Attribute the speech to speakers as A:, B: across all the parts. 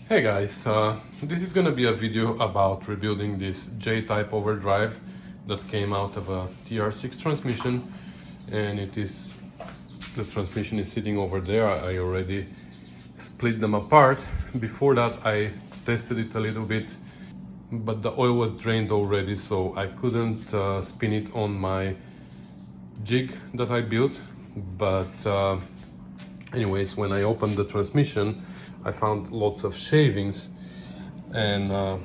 A: Hey guys, this is gonna be a video about rebuilding this J-type overdrive that came out of a TR6 transmission, and the transmission is sitting over there. I already split them apart. Before that I tested it a little bit, but the oil was drained already, so I couldn't spin it on my jig that I built. But anyways, when I opened the transmission, I found lots of shavings, and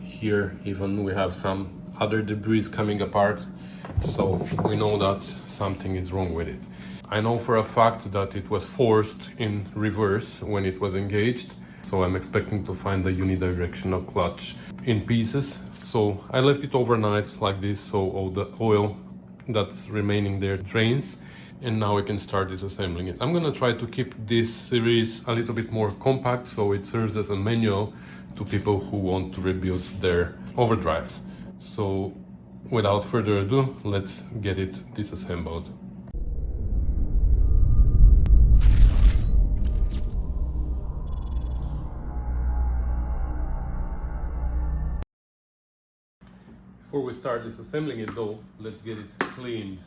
A: here even we have some other debris coming apart, so we know that something is wrong with it. I know for a fact that it was forced in reverse when it was engaged, so I'm expecting to find the unidirectional clutch in pieces. So I left it overnight like this, so all the oil that's remaining there drains, and now we can start disassembling it. I'm gonna try to keep this series a little bit more compact, so it serves as a manual to people who want to rebuild their overdrives. So without further ado, let's get it disassembled. Before we start disassembling it though, let's get it cleaned.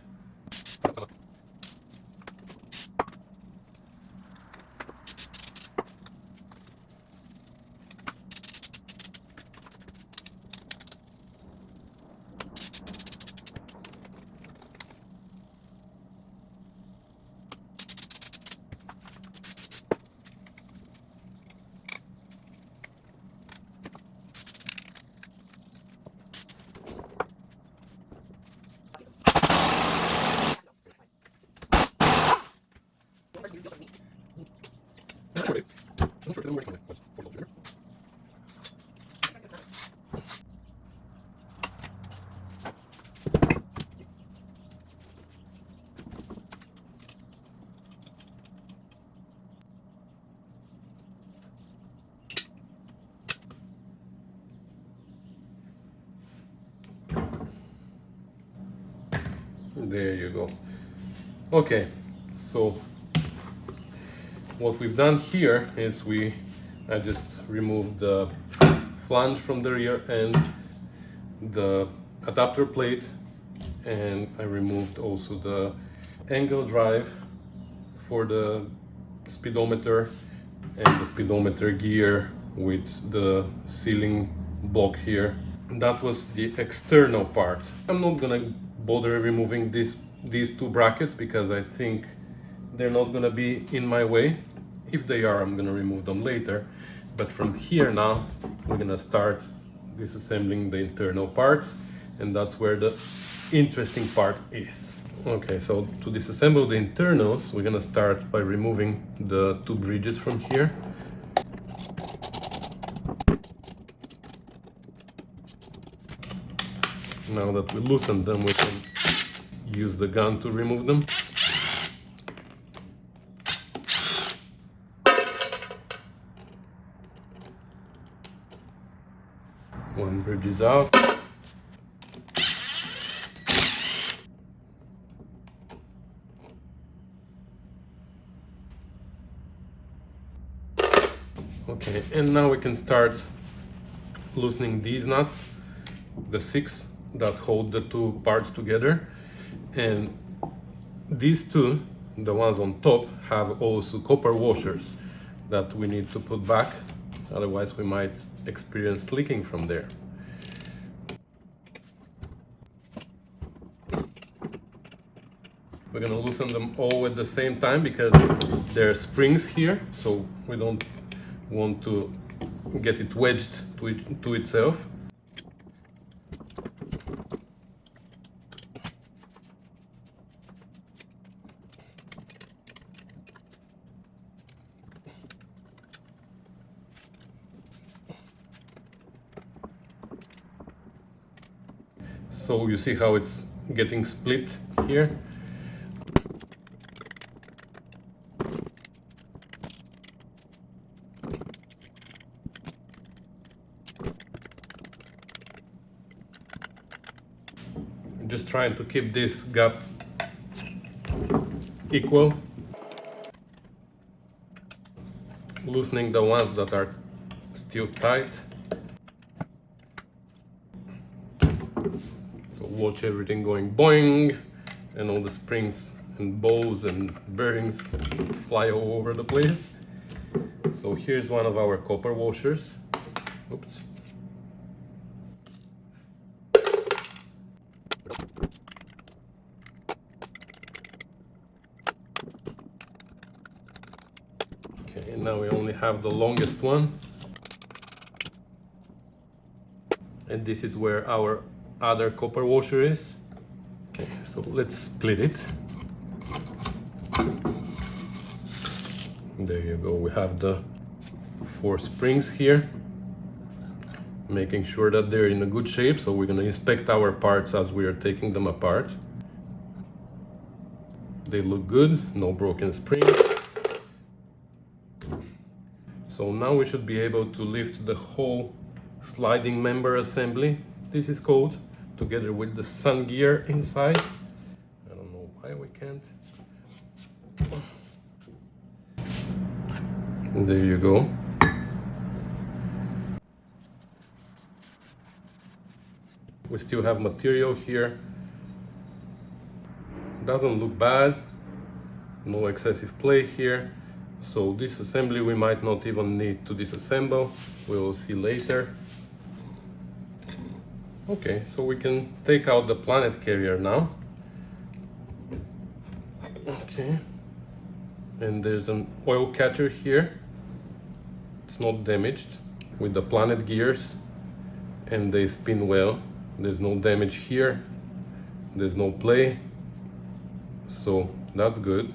A: There you go. Okay, so what we've done here is I just removed the flange from the rear end, the adapter plate, and I removed also the angle drive for the speedometer and the speedometer gear with the sealing block here. That was the external part. I'm not gonna bother removing these two brackets because I think they're not gonna be in my way. If they are, I'm gonna remove them later. But from here now, we're gonna start disassembling the internal parts, and that's where the interesting part is. Okay, so to disassemble the internals, we're gonna start by removing the two bridges from here. Now that we loosened them, we can use the gun to remove them. One bridge is out. Okay, and now we can start loosening these nuts, the 6 that hold the two parts together. And these two, the ones on top, have also copper washers that we need to put back, otherwise we might experience leaking from there. We're gonna loosen them all at the same time because there are springs here, so we don't want to get it wedged to itself. So you see how it's getting split here. I'm just trying to keep this gap equal, loosening the ones that are still tight. So watch everything going boing, and all the springs and bows and bearings fly all over the place. So here's one of our copper washers. Oops. Okay, and now we only have the longest one. And this is where our other copper washer is. Okay, so let's split it. There you go, we have the 4 springs here, making sure that they're in a good shape. So we're going to inspect our parts as we are taking them apart. They look good, no broken springs. So now we should be able to lift the whole sliding member assembly, this is called, together with the sun gear inside. I don't know why we can't. And there you go. We still have material here. Doesn't look bad. No excessive play here. So this assembly we might not even need to disassemble. We will see later. Okay, so we can take out the planet carrier now. Okay. And there's an oil catcher here. It's not damaged, with the planet gears, and they spin well. There's no damage here. There's no play. So that's good.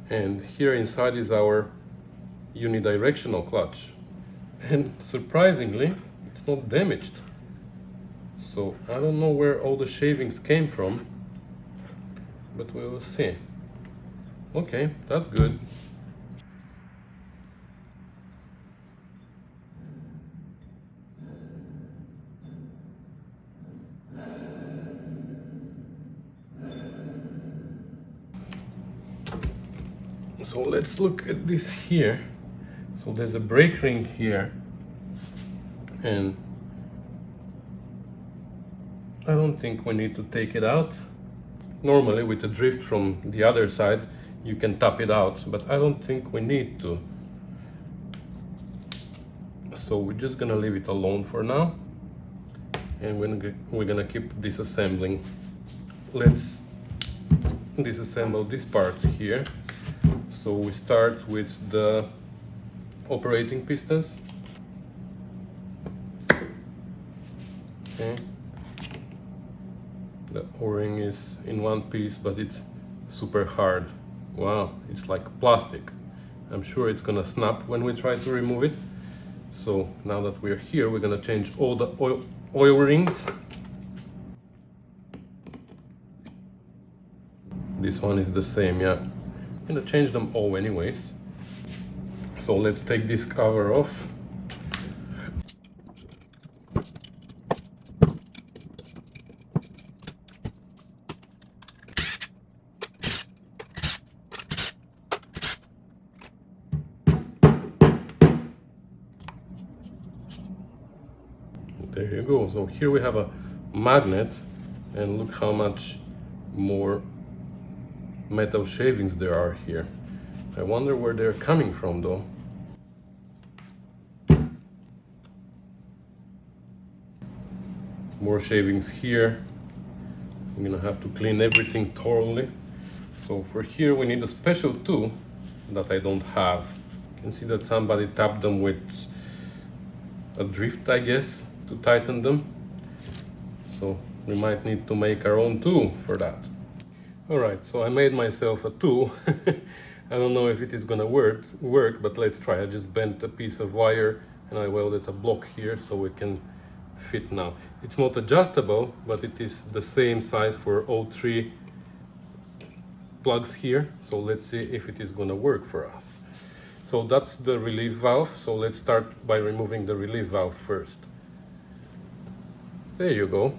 A: And here inside is our unidirectional clutch. And surprisingly, it's not damaged. So I don't know where all the shavings came from, but we will see. Okay, that's good. So let's look at this here. So there's a brake ring here, and I don't think we need to take it out. Normally with the drift from the other side you can tap it out, but I don't think we need to. So we're just gonna leave it alone for now, and we're gonna keep disassembling. Let's disassemble this part here. So we start with the operating pistons. Okay. The O-ring is in one piece, but it's super hard. Wow, it's like plastic. I'm sure it's gonna snap when we try to remove it. So now that we're here, we're gonna change all the oil rings. This one is the same, yeah. I'm gonna change them all anyways. So let's take this cover off. There you go. So here we have a magnet, and look how much more metal shavings there are here. I wonder where they're coming from though. More shavings here. I'm gonna have to clean everything thoroughly. So for here we need a special tool that I don't have. You can see that somebody tapped them with a drift, I guess, to tighten them. So we might need to make our own tool for that. Alright, so I made myself a tool. I don't know if it is gonna work, but let's try. I just bent a piece of wire and I welded a block here so it can fit now. It's not adjustable, but it is the same size for all 3 plugs here. So let's see if it is gonna work for us. So that's the relief valve. So let's start by removing the relief valve first. There you go.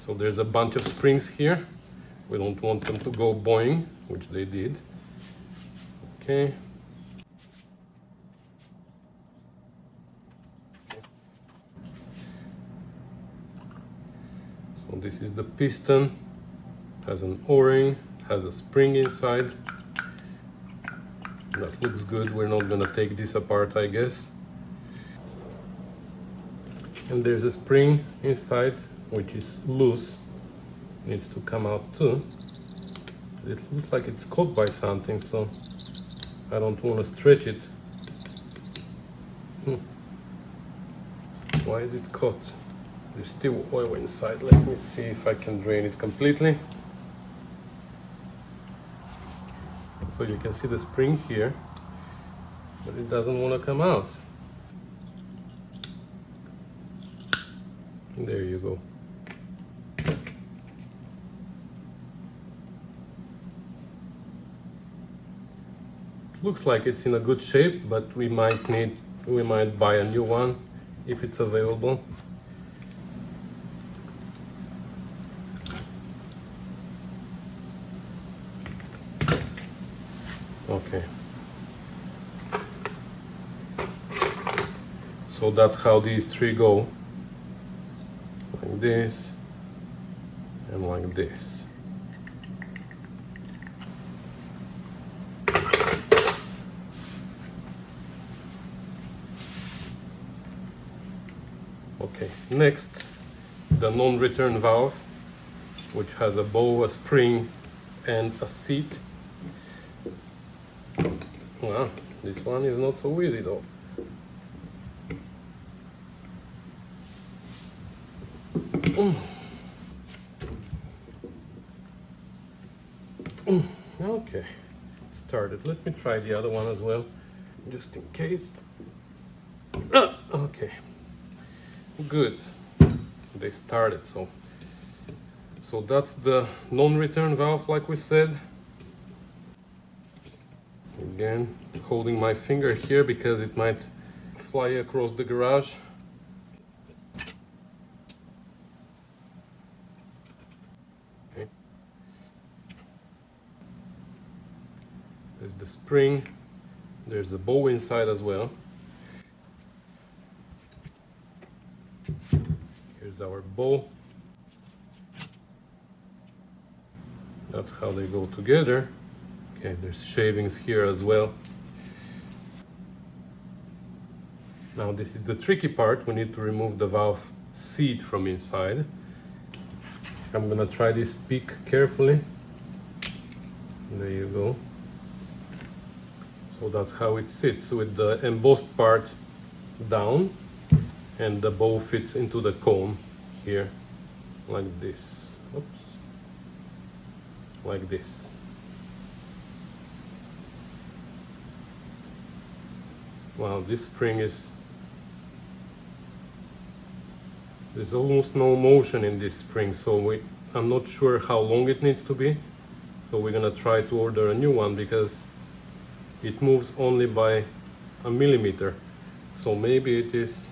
A: So there's a bunch of springs here, We don't want them to go boing, which they did. Okay. So this is the piston. Has an O-ring, has a spring inside. That looks good. We're not gonna take this apart, I guess. And there's a spring inside, which is loose. Needs to come out too. It looks like it's caught by something, so I don't want to stretch it. Why is it caught? There's still oil inside. Let me see if I can drain it completely. So you can see the spring here, but it doesn't want to come out. There you go. Looks like it's in a good shape, but we might buy a new one if it's available. Okay. So that's how these three go. Like this and like this. Okay, next, the non-return valve, which has a bow, a spring, and a seat. Well, this one is not so easy though. Okay, started. Let me try the other one as well, just in case. Okay, good. They started. So that's the non-return valve, like we said. Again, holding my finger here because it might fly across the garage. Okay. There's the spring. There's a bow inside as well. Here's our bow. That's how they go together. Okay, there's shavings here as well. Now this is the tricky part. We need to remove the valve seat from inside. I'm gonna try this peak carefully. There you go. So that's how it sits, with the embossed part down, and the bow fits into the cone here, like this. Oops. Like this. Wow, this spring there's almost no motion in this spring, so I'm not sure how long it needs to be. So we're gonna try to order a new one because it moves only by a millimeter. So maybe it is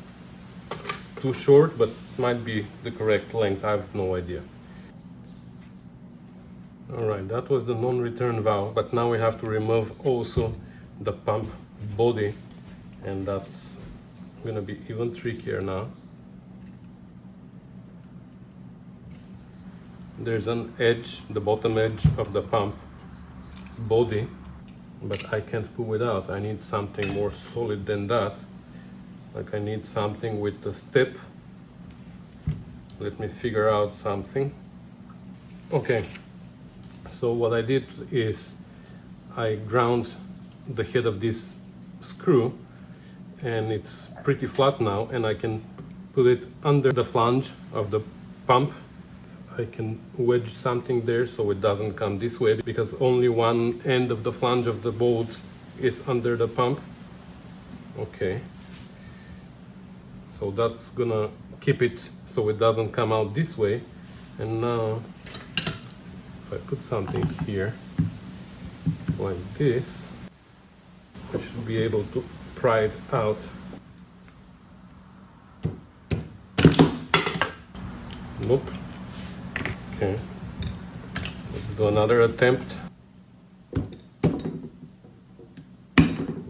A: too short, but might be the correct length. I have no idea. Alright, that was the non-return valve, but now we have to remove also the pump body, and that's gonna be even trickier now. There's an edge, the bottom edge of the pump body, but I can't pull it out. I need something more solid than that. Like I need something with a step. Let me figure out something. Okay, so what I did is I ground the head of this screw, and it's pretty flat now, and I can put it under the flange of the pump. I can wedge something there so it doesn't come this way, because only one end of the flange of the bolt is under the pump. Okay, so that's gonna keep it so it doesn't come out this way. And now if I put something here like this, I should be able to pry it out. Nope. Okay, let's do another attempt.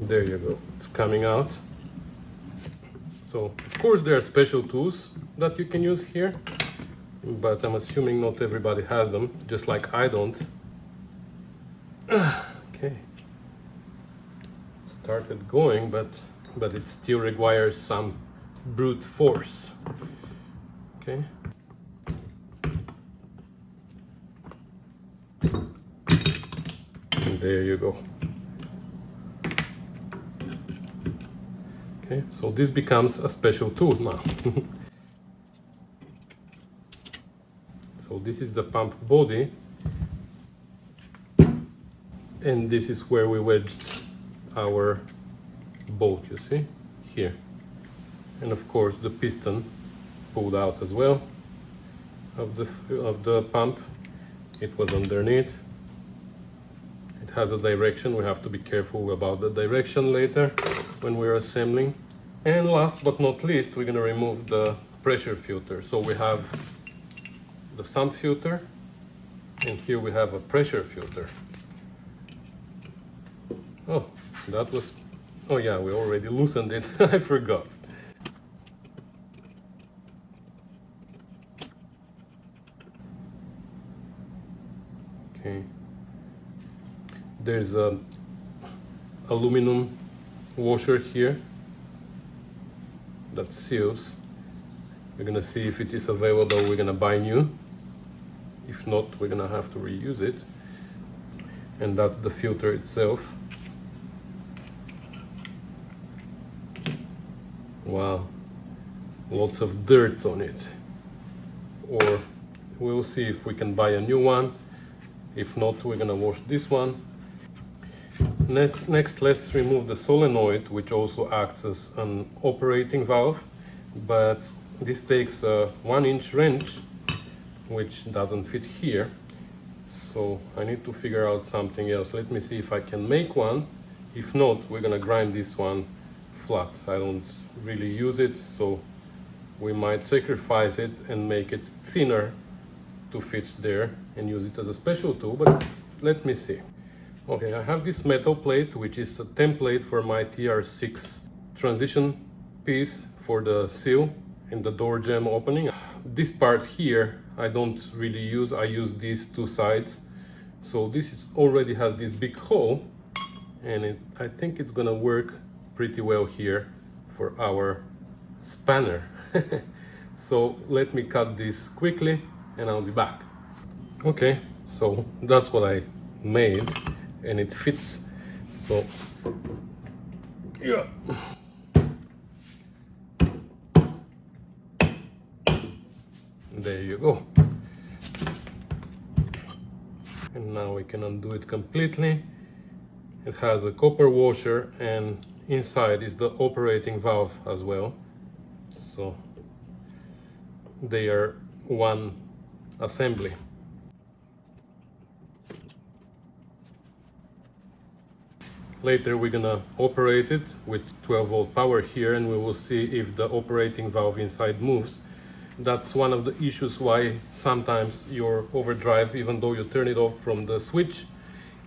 A: There you go, it's coming out. So of course there are special tools that you can use here, but I'm assuming not everybody has them, just like I don't. Okay, started going, but it still requires some brute force. Okay. And there you go. Okay, so this becomes a special tool now. So this is the pump body, and this is where we wedged our bolt, you see, here. And of course the piston pulled out as well of the pump. It was underneath. It has a direction. We have to be careful about the direction later when we're assembling. And last but not least, we're going to remove the pressure filter. So we have the sump filter, and here we have a pressure filter. Oh, that was, oh yeah, we already loosened it. I forgot. Okay. There's a aluminum washer here that seals. We're gonna see if it is available. We're gonna buy new. If not, we're gonna have to reuse it. And that's the filter itself. Wow, lots of dirt on it. Or we'll see if we can buy a new one. If not, we're gonna wash this one. Next, let's remove the solenoid, which also acts as an operating valve, but this takes a 1-inch wrench, which doesn't fit here. So I need to figure out something else. Let me see if I can make one. If not, we're gonna grind this one flat. I don't really use it, so we might sacrifice it and make it thinner to fit there and use it as a special tool, but let me see. Okay, I have this metal plate, which is a template for my TR6 transition piece for the seal and the door jamb opening. This part here I don't really use. I use these two sides. So this already has this big hole, and I think it's gonna work pretty well here for our spanner. So let me cut this quickly and I'll be back. Okay, so that's what I made, and it fits. So yeah, there you go. And now we can undo it completely. It has a copper washer, and inside is the operating valve as well. So they are one assembly. Later we're gonna operate it with 12-volt power here, and we will see if the operating valve inside moves. That's one of the issues why sometimes your overdrive, even though you turn it off from the switch,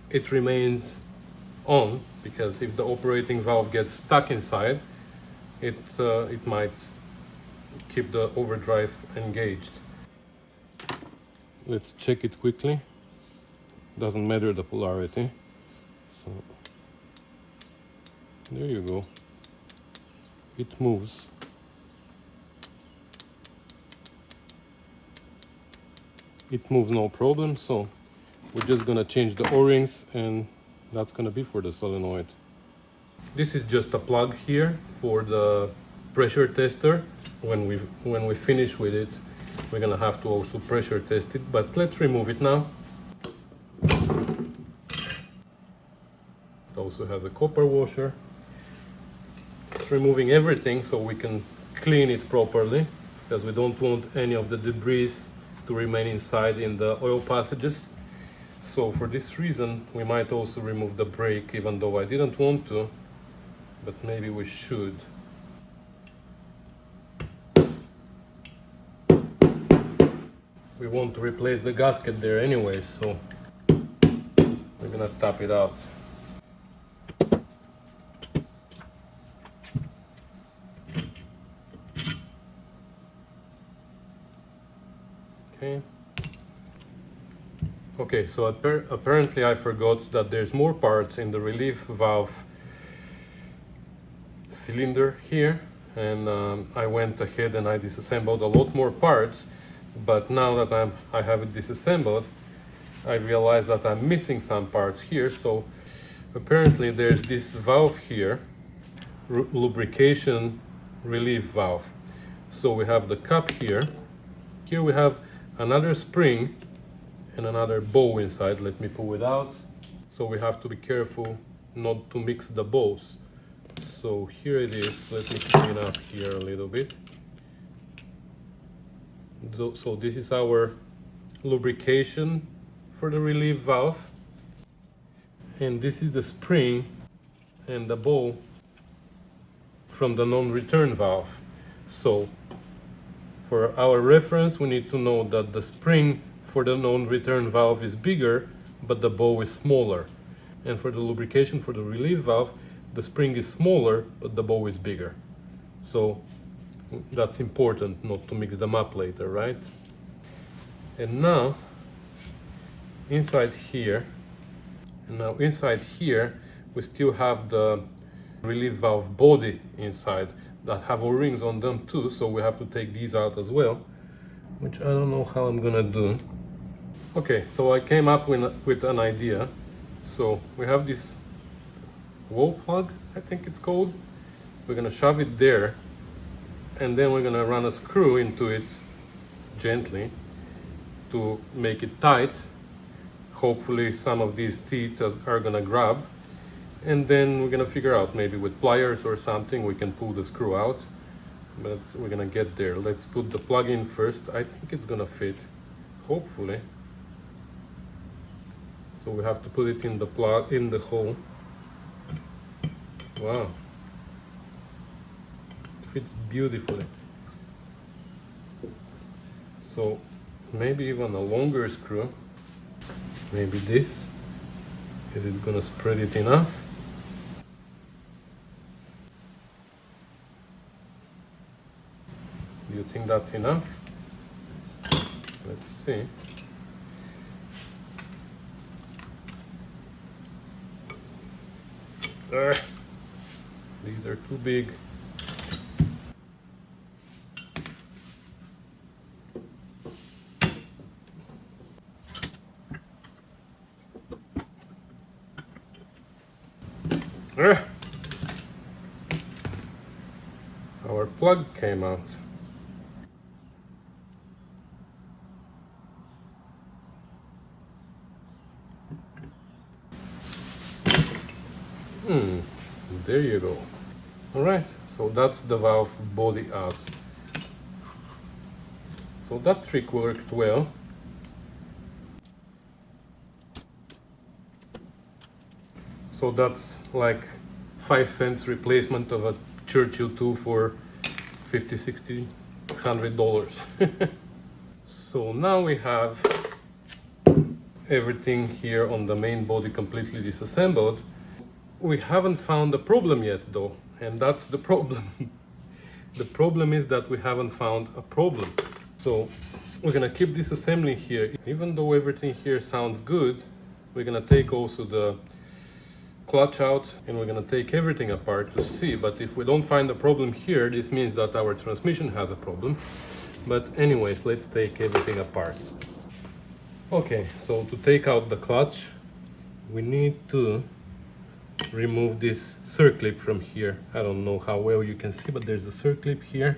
A: it remains on, because if the operating valve gets stuck inside, it might keep the overdrive engaged. Let's check it quickly. Doesn't matter the polarity. So there you go. It moves. It moves no problem, so we're just gonna change the O-rings, and that's gonna be for the solenoid. This is just a plug here for the pressure tester. When we finish with it, we're gonna have to also pressure test it, but let's remove it now. It also has a copper washer. It's removing everything so we can clean it properly, because we don't want any of the debris to remain inside in the oil passages. So for this reason, we might also remove the brake, even though I didn't want to, but maybe we should. We want to replace the gasket there anyway, so gonna tap it out. Okay. Okay, so apparently I forgot that there's more parts in the relief valve cylinder here, and I went ahead and I disassembled a lot more parts, but now that I have it disassembled, I realized that I'm missing some parts here. So apparently there's this valve here, lubrication relief valve. So we have the cup here. Here we have another spring and another bow inside. Let me pull it out. So we have to be careful not to mix the bows. So here it is. Let me clean up here a little bit. So this is our lubrication for the relief valve, and this is the spring and the bow from the non-return valve. So for our reference, we need to know that the spring for the non-return valve is bigger, but the bow is smaller. And for the lubrication for the relief valve, the spring is smaller, but the bow is bigger. So that's important not to mix them up later, right? And now inside here, we still have the relief valve body inside that have O-rings on them too, so we have to take these out as well, which I don't know how I'm gonna do. Okay, so I came up with an idea. So we have this wall plug, I think it's called. We're gonna shove it there, and then we're gonna run a screw into it gently to make it tight. Hopefully some of these teeth are gonna grab, and then we're gonna figure out, maybe with pliers or something we can pull the screw out, but we're gonna get there. Let's put the plug in first. I think it's gonna fit, hopefully. So we have to put it in the plug, in the hole. Wow, it fits beautifully. So maybe even a longer screw. Maybe this. Is it gonna spread it enough? Do you think that's enough? Let's see. These are too big. Our plug came out. There you go. All right, so that's the valve body out. So that trick worked well. So that's like 5 cents replacement of a Churchill tool for $50, $60, $100. So now we have everything here on the main body completely disassembled. We haven't found the problem yet though, and that's the problem. The problem is that we haven't found a problem. So we're gonna keep disassembling here. Even though everything here sounds good, we're gonna take also the clutch out, and we're gonna take everything apart to see. But if we don't find a problem here, this means that our transmission has a problem. But anyways, let's take everything apart. Okay, so to take out the clutch, we need to remove this circlip from here. I don't know how well you can see, but there's a circlip here.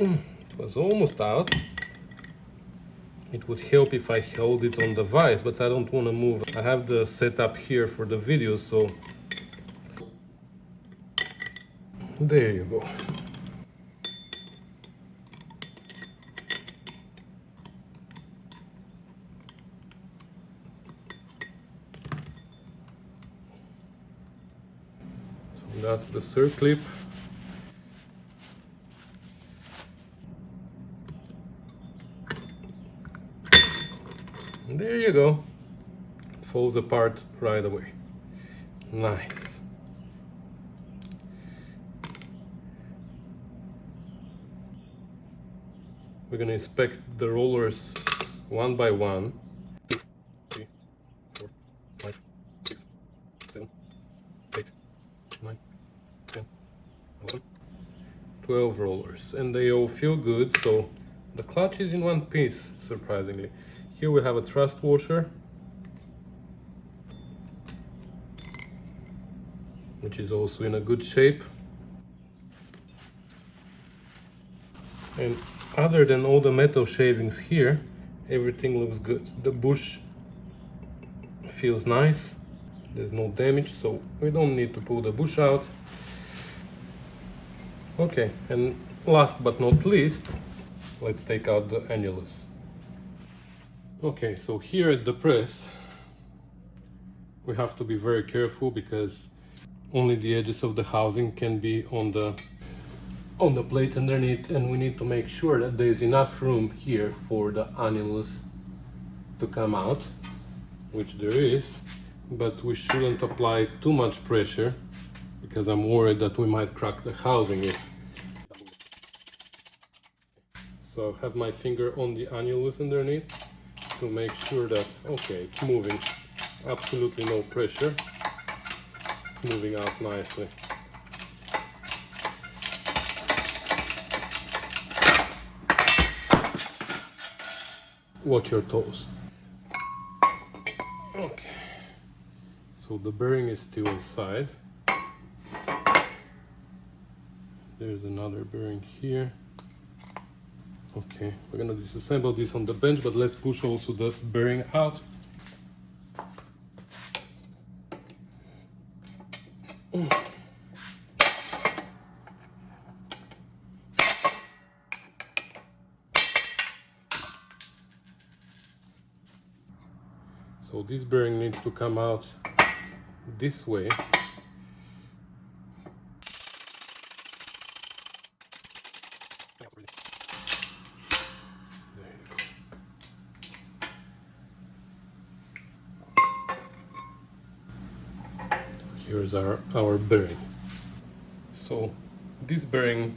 A: It was almost out. It would help if I hold it on the vise, but I don't want to move. I have the setup here for the video, so there you go. That's the circlip. And there you go. It falls apart right away. Nice. We're gonna inspect the rollers one by one. 2, 3, 4, 5, 6, 7, 8, 9, 10, 11, 12 rollers, and they all feel good. So the clutch is in one piece, surprisingly. Here we have a thrust washer, which is also in a good shape. And other than all the metal shavings here, everything looks good. The bush feels nice. There's no damage, so we don't need to pull the bush out. Okay, and last but not least, let's take out the annulus. Okay, so here at the press, we have to be very careful because only the edges of the housing can be on the plate underneath, and we need to make sure that there's enough room here for the annulus to come out, which there is, but we shouldn't apply too much pressure because I'm worried that we might crack the housing if. So I have my finger on the annulus underneath to make sure that, okay, it's moving, absolutely no pressure, it's moving out nicely. Watch your toes. Okay, so the bearing is still inside. There's another bearing here. Okay, we're gonna disassemble this on the bench, but let's push also the bearing out. So this bearing needs to come out this way. There you go. Here's our bearing. So this bearing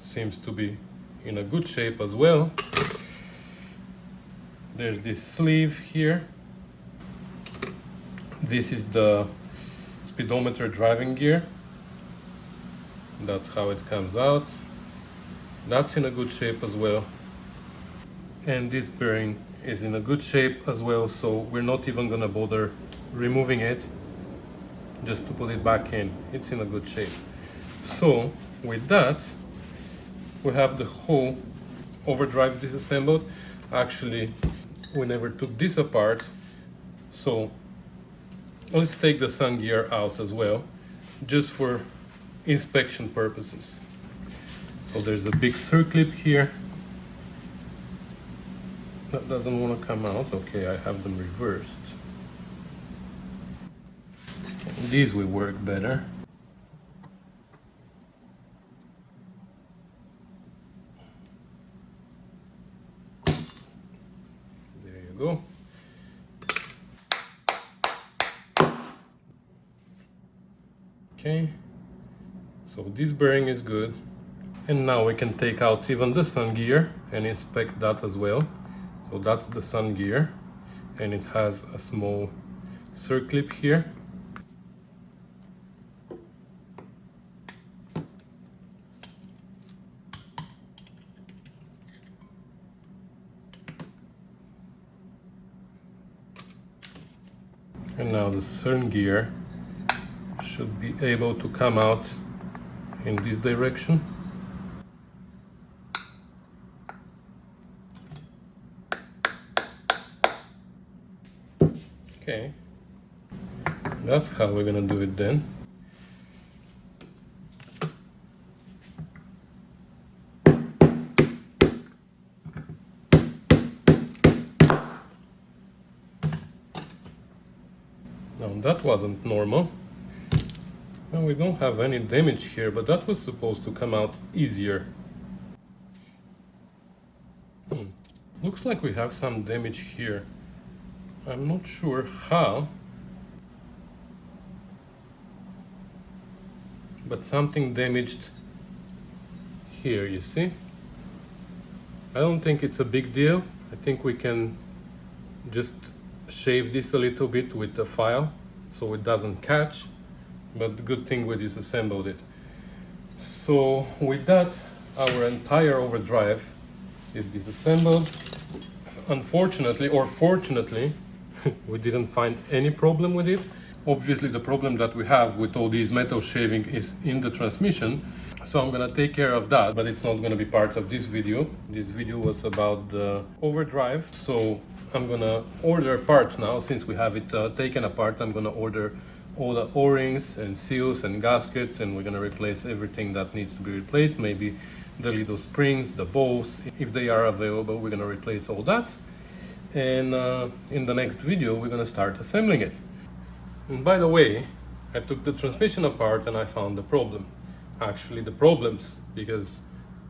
A: seems to be in a good shape as well. There's this sleeve here. This is the speedometer driving gear. That's how it comes out. That's in a good shape as well. And this bearing is in a good shape as well, so we're not even gonna bother removing it, just to put it back in. It's in a good shape. So with that, we have the whole overdrive disassembled. Actually, we never took this apart, so let's take the sun gear out as well, just for inspection purposes. So there's a big circlip here that doesn't want to come out. Okay, I have them reversed. And these will work better. There you go. Okay, so this bearing is good. And now we can take out even the sun gear and inspect that as well. So that's the sun gear, and it has a small circlip here. And now the sun gear should be able to come out in this direction. Okay, that's how we're gonna do it then. Now that wasn't normal. Well, we don't have any damage here, but that was supposed to come out easier. Looks like we have some damage here. I'm not sure how, but something damaged here, you see? I don't think it's a big deal. I think we can just shave this a little bit with the file so it doesn't catch, but the good thing we disassembled it. So with that, our entire overdrive is disassembled. Unfortunately, or fortunately, we didn't find any problem with it. Obviously the problem that we have with all these metal shaving is in the transmission, so I'm gonna take care of that, but it's not gonna be part of this video. This video was about the overdrive, so I'm gonna order parts now. Since we have it taken apart, I'm gonna order all the O-rings and seals and gaskets, and we're gonna replace everything that needs to be replaced. Maybe the little springs, the bolts, if they are available, we're gonna replace all that. And in the next video, we're gonna start assembling it. And by the way, I took the transmission apart and I found the problem. Actually, the problems, because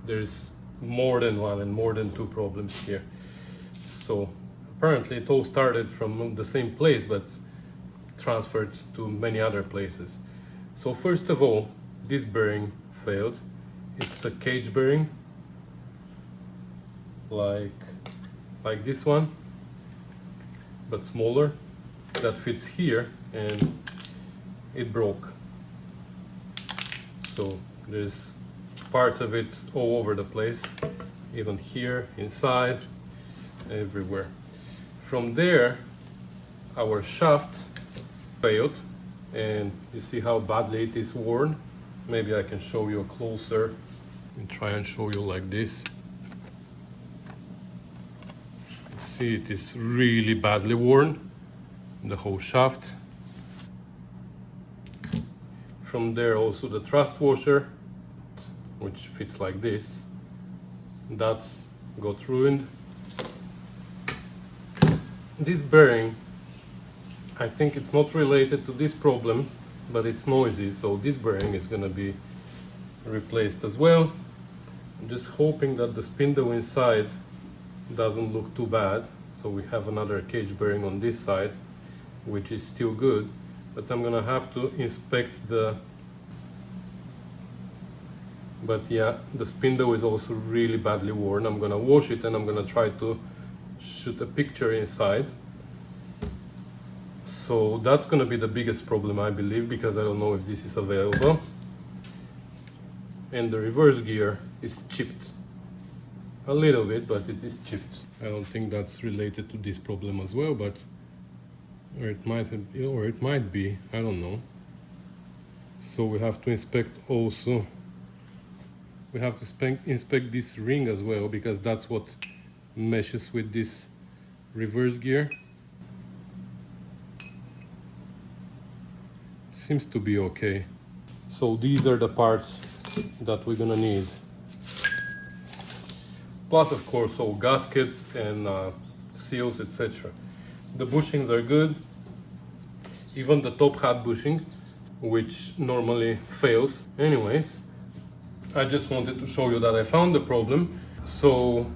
A: there's more than one and more than two problems here. So apparently it all started from the same place, but transferred to many other places. So first of all, this bearing failed. It's a cage bearing, like this one, but smaller, that fits here, and it broke. So there's parts of it all over the place, even here, inside, everywhere. From there, our shaft failed, and you see how badly it is worn. Maybe I can show you closer and try and show you like this. See, it is really badly worn, the whole shaft. From there also the thrust washer, which fits like this, that got ruined. This bearing, I think it's not related to this problem, but it's noisy, so this bearing is gonna be replaced as well. I'm just hoping that the spindle inside doesn't look too bad. So we have another cage bearing on this side, which is still good, but I'm gonna have to inspect the, but yeah, the spindle is also really badly worn. I'm gonna wash it and I'm gonna try to shoot a picture inside. So that's gonna be the biggest problem, I believe, because I don't know if this is available. And the reverse gear is chipped a little bit, but it is chipped. I don't think that's related to this problem as well, but or it might be, I don't know. So we have to inspect also. We have to inspect this ring as well, because that's what meshes with this reverse gear. Seems to be okay. So these are the parts that we're gonna need. Plus, of course, all gaskets and seals, etc. The bushings are good. Even the top hat bushing, which normally fails. Anyways, I just wanted to show you that I found the problem. So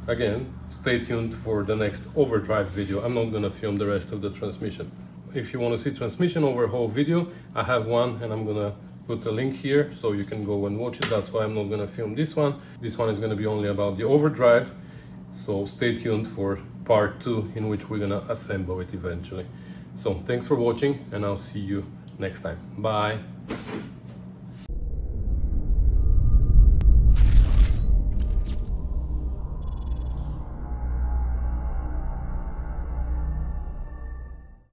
A: again, stay tuned for the next overdrive video. I'm not gonna film the rest of the transmission. If you want to see transmission overhaul video, I have one, and I'm gonna put a link here so you can go and watch it. That's why I'm not gonna film this one. This one is gonna be only about the overdrive. So stay tuned for part 2, in which we're gonna assemble it eventually. So thanks for watching, and I'll see you next time. Bye.